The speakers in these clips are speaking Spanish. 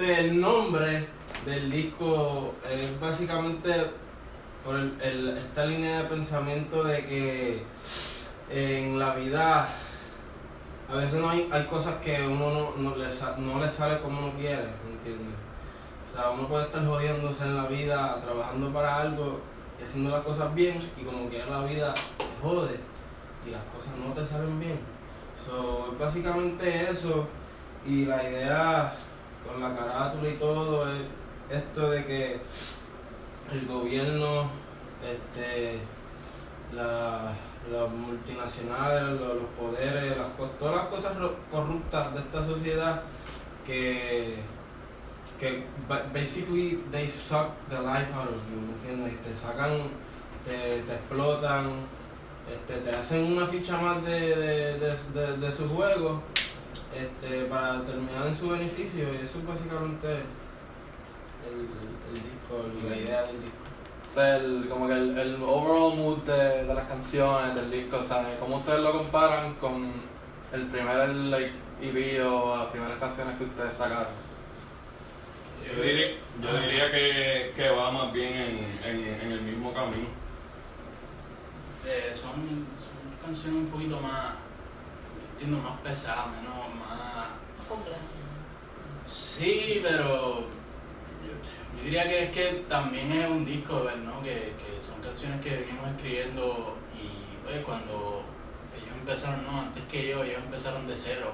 El nombre del disco es básicamente por esta línea de pensamiento de que en la vida a veces hay cosas que uno no le sale como uno quiere, ¿me entiendes? O sea, uno puede estar jodiéndose en la vida, trabajando para algo y haciendo las cosas bien, y como quiera la vida te jode y las cosas no te salen bien. So, básicamente eso, y la idea con la carátula y todo es esto de que el gobierno, las multinacionales, los poderes, todas las cosas corruptas de esta sociedad que basically they suck the life out of you, ¿me entiendes? Te sacan, te explotan, te hacen una ficha más de su juego para terminar en su beneficio, y eso es básicamente el disco, la idea del disco. O sea, como que el overall mood de las canciones, del disco, o sea, ¿cómo ustedes lo comparan con el primer EP o las primeras canciones que ustedes sacaron? Yo diría que va más bien en el mismo camino. Son canciones un poquito más, entiendo, más pesadas, más complejas. Sí, pero yo diría que también es un disco, ¿no? Que son canciones que venimos escribiendo, y pues cuando ellos empezaron, no, antes que ellos empezaron de cero.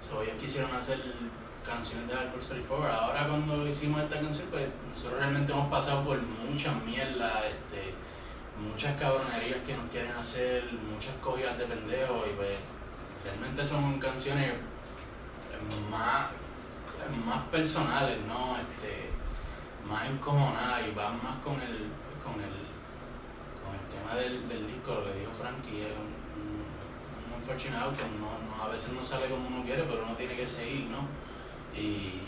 So, ellos quisieron hacer canciones de Hardcore Story Forward. Ahora cuando hicimos esta canción, pues nosotros realmente hemos pasado por muchas mierdas, muchas cabronerías que nos quieren hacer, muchas cogidas de pendejo, y pues realmente son canciones más personales, ¿no? Más encojonadas, y van más con el tema del disco, lo que dijo Frankie, es un unfortunate outcome, no, a veces no sale como uno quiere, pero uno tiene que seguir, ¿no? Y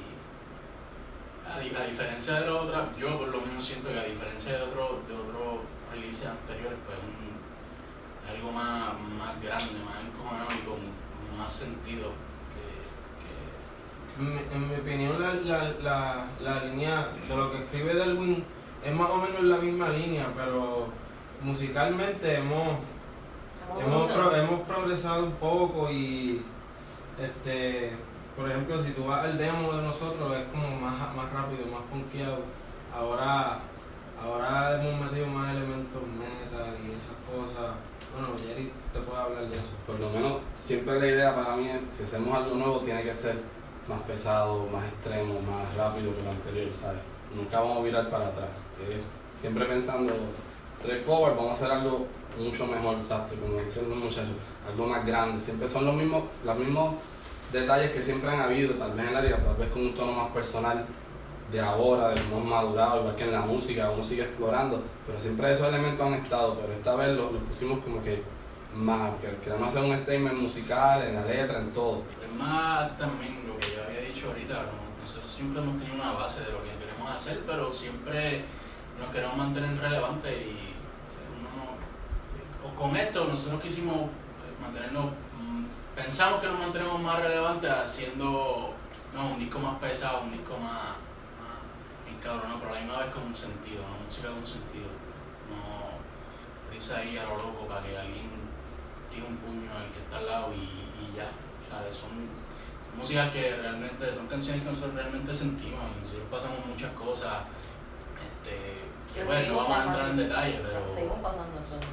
a diferencia de los otros, yo por lo menos siento que a diferencia de otros releases anteriores, pues es algo más grande, más encojonado y con más sentido. En mi opinión, la línea de lo que escribe Darwin es más o menos la misma línea, pero musicalmente hemos progresado un poco, y por ejemplo, si tú vas al demo de nosotros es como más rápido, más punkeado. Ahora hemos metido más elementos metal y esas cosas. Bueno, Jerry te puede hablar de eso. Por lo menos siempre la idea para mí es, si hacemos algo nuevo, tiene que ser más pesado, más extremo, más rápido que lo anterior, ¿sabes? Nunca vamos a virar para atrás. Siempre pensando straightforward, vamos a hacer algo mucho mejor, exacto, como dicen los muchachos, algo más grande. Siempre son los mismos detalles que siempre han habido, tal vez en la liga, tal vez con un tono más personal de ahora, de lo más madurado, igual que en la música, uno sigue explorando, pero siempre esos elementos han estado, pero esta vez los pusimos como que más, que queremos hacer un statement musical, en la letra, en todo. Es más también lo que yo había dicho ahorita, nosotros siempre hemos tenido una base de lo que queremos hacer, pero siempre nos queremos mantener relevantes, y con esto nosotros quisimos mantenernos, pensamos que nos mantenemos más relevantes haciendo un disco más pesado, un disco más cabrón, pero a la misma vez con un sentido, ¿no? Música con un sentido, no risa ahí a lo loco para que alguien tire un puño al que está al lado y ya, ¿sabes? Son músicas que realmente, son canciones que nosotros realmente sentimos, y nosotros pasamos muchas cosas, bueno, no vamos a entrar en detalle, pero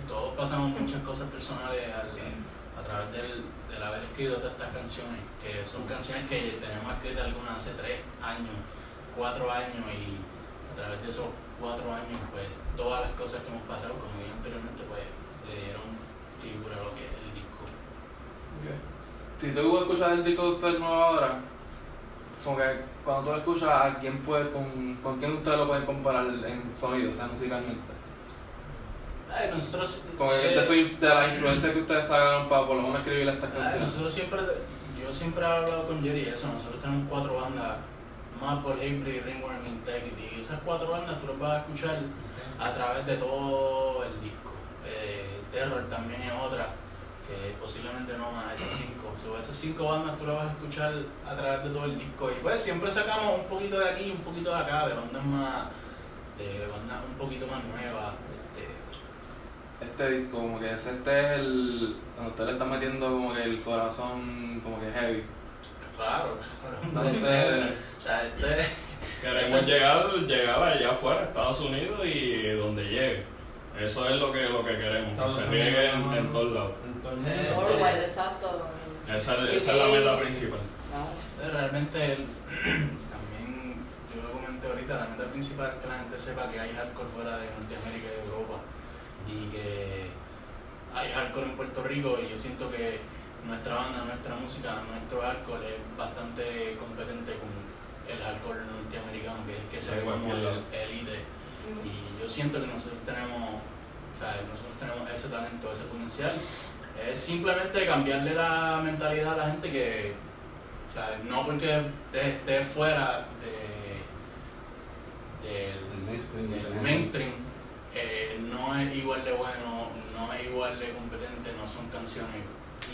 todos pasamos muchas cosas personales a través del haber escrito todas estas canciones, que son canciones que tenemos escritas algunas hace 3 años, 4 años, y a través de esos 4 años, pues todas las cosas que hemos pasado, como dije anteriormente, pues le dieron figura a lo que es el disco. Okay. Si tú escuchas el disco de ustedes nuevo ahora, como que cuando tú escuchas a quién con quién ustedes lo pueden comparar en sonido, o sea, musicalmente. Nosotros, como que de la influencia que ustedes sacaron para por lo menos escribir estas canciones. Yo siempre he hablado con Jerry eso, nosotros tenemos 4 bandas, Mapple, April, Ringworm, Integrity, y esas 4 bandas tú las vas a escuchar a través de todo el disco. Terror también es otra, que posiblemente no a esas 5. Esas 5 bandas tú las vas a escuchar a través de todo el disco. Y pues siempre sacamos un poquito de aquí y un poquito de acá, de bandas un poquito más nuevas. Este disco, como que es el. Cuando usted le está metiendo como que el corazón como que heavy. Claro, Entonces, o sea, Queremos llegar allá afuera, Estados Unidos y donde llegue. Eso es lo que queremos, que se riegue en todos lados. Entonces, Worldwide, exacto. Esa es la meta principal. realmente también, yo lo comenté ahorita, la meta principal es que la gente sepa que hay hardcore fuera de Norteamérica y de Europa y que hay hardcore en Puerto Rico, y yo siento que nuestra banda, nuestra música, nuestro hardcore es bastante competente con el hardcore norteamericano, que es el que se ve como el elite. Y yo siento que nosotros tenemos ese talento, ese potencial. Es simplemente cambiarle la mentalidad a la gente que, o sea, no porque esté fuera del mainstream, no es igual de bueno, no es igual de competente, no son canciones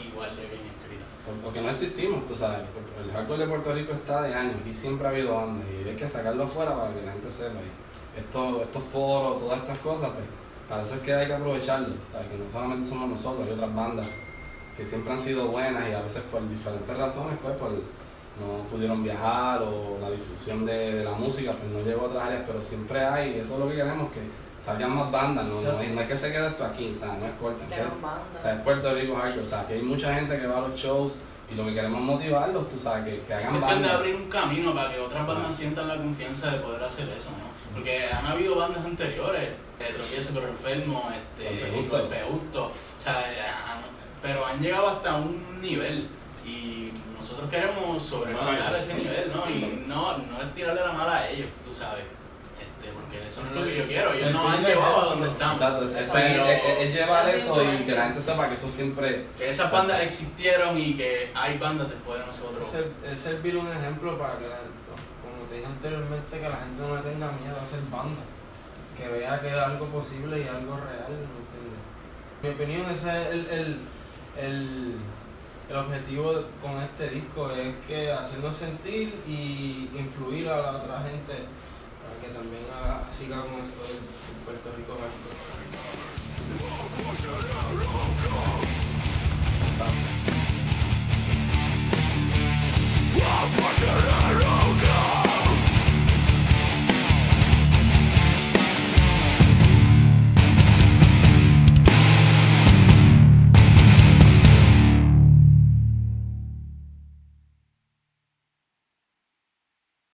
igual de bien escritas. Porque no existimos, tú sabes. El hardcore de Puerto Rico está de años y siempre ha habido bandas y hay que sacarlo afuera para que la gente sepa. Y estos foros, todas estas cosas, pues para eso es que hay que aprovecharlo, ¿sabes? Que no solamente somos nosotros, hay otras bandas que siempre han sido buenas y a veces por diferentes razones, pues no pudieron viajar o la difusión de la música pues no llegó a otras áreas, pero siempre hay, y eso es lo que queremos, que salgan más bandas, no es que se quede esto aquí, o sea, no es corto, es Puerto Rico hardcore, o sea, que hay mucha gente que va a los shows y lo que queremos es motivarlos, tú sabes, que hagan es cuestión bandas. de abrir un camino para que otras bandas sientan la confianza de poder hacer eso, ¿no? Porque han habido bandas anteriores, Tropiezo pero enfermo, Golpe Justo, o sea, pero han llegado hasta un nivel y nosotros queremos sobrepasar ese nivel, ¿no? Y no es tirarle la mala a ellos, tú sabes, porque eso no es lo que yo quiero, ellos no han llevado a donde estamos. Exacto, es llevar eso y que la gente sepa que eso siempre... Que esas bandas existieron y que hay bandas después de nosotros. es servir un ejemplo para que, como te dije anteriormente, que la gente no le tenga miedo a hacer banda, que vea que es algo posible y algo real, ¿me entiendes? En mi opinión, ese es el objetivo con este disco, es que hacernos sentir y influir a la otra gente para que también siga con esto en Puerto Rico.